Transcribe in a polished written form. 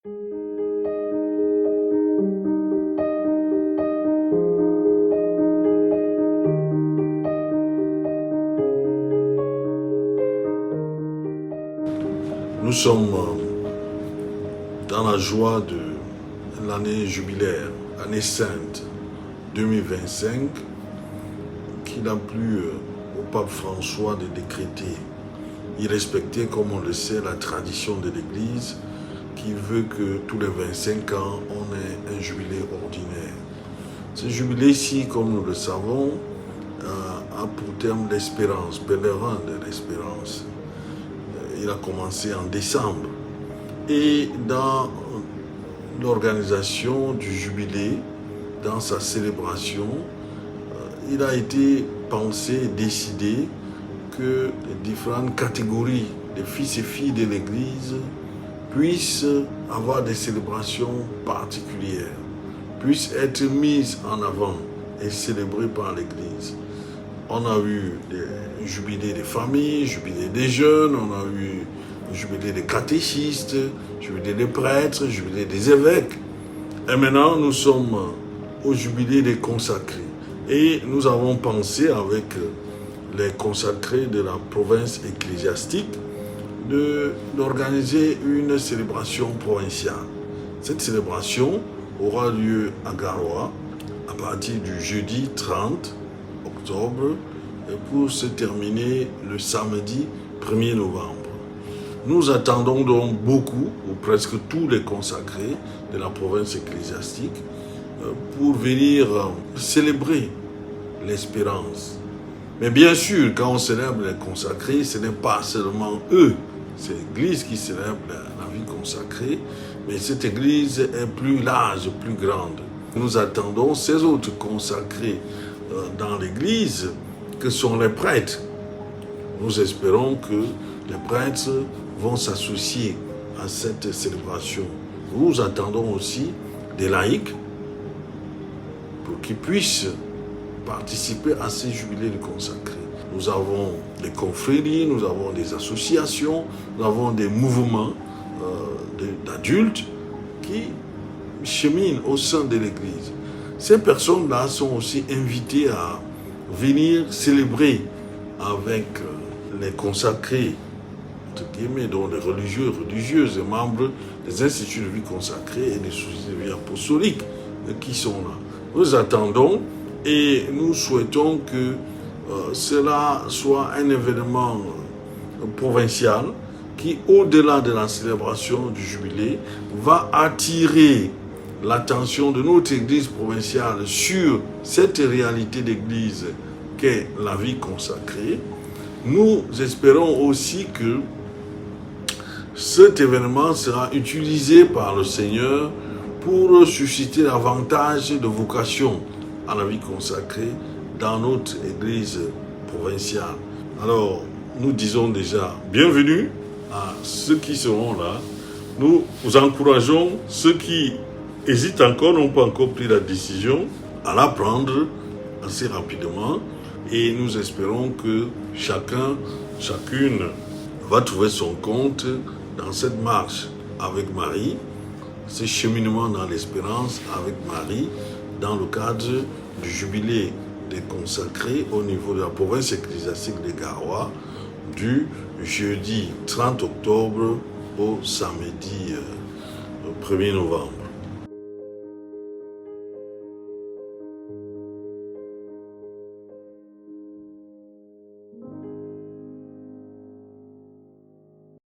Nous sommes dans la joie de l'année jubilaire, année sainte 2025, qu'il a plu au pape François de décréter. Il respectait, comme on le sait, la tradition de l'Église qui veut que tous les 25 ans, on ait un jubilé ordinaire. Ce jubilé-ci, comme nous le savons, a pour terme l'espérance, pèlerin de l'espérance. Il a commencé en décembre. Et dans l'organisation du jubilé, dans sa célébration, il a été pensé, décidé que les différentes catégories de fils et filles de l'Église puissent avoir des célébrations particulières, puissent être mises en avant et célébrées par l'Église. On a eu des jubilés des familles, jubilé des jeunes, on a eu jubilé des catéchistes, jubilé des prêtres, jubilé des évêques. Et maintenant, nous sommes au jubilé des consacrés. Et nous avons pensé avec les consacrés de la province ecclésiastique d'organiser une célébration provinciale. Cette célébration aura lieu à Garoua à partir du jeudi 30 octobre pour se terminer le samedi 1er novembre. Nous attendons donc beaucoup, ou presque tous les consacrés de la province ecclésiastique pour venir célébrer l'espérance. Mais bien sûr, quand on célèbre les consacrés, ce n'est pas seulement eux, c'est l'Église qui célèbre la vie consacrée, mais cette Église est plus large, plus grande. Nous attendons ces autres consacrés dans l'Église, que sont les prêtres. Nous espérons que les prêtres vont s'associer à cette célébration. Nous attendons aussi des laïcs pour qu'ils puissent participer à ces jubilés de consacrés. Nous avons des confréries, nous avons des associations, nous avons des mouvements d'adultes qui cheminent au sein de l'Église. Ces personnes-là sont aussi invitées à venir célébrer avec les consacrés, entre guillemets, dont les religieux, religieuses, et membres des instituts de vie consacrés et des sociétés de vie apostoliques qui sont là. Nous attendons et nous souhaitons que cela soit un événement provincial qui, au-delà de la célébration du jubilé, va attirer l'attention de notre Église provinciale sur cette réalité d'Église qu'est la vie consacrée. Nous espérons aussi que cet événement sera utilisé par le Seigneur pour susciter davantage de vocation à la vie consacrée dans notre Église provinciale. Alors, nous disons déjà bienvenue à ceux qui seront là. Nous encourageons ceux qui hésitent encore, n'ont pas encore pris la décision, à la prendre assez rapidement. Et nous espérons que chacun, chacune va trouver son compte dans cette marche avec Marie, ce cheminement dans l'espérance avec Marie, dans le cadre du jubilé des consacrés au niveau de la province ecclésiastique de Garoua, du jeudi 30 octobre au samedi 1er novembre.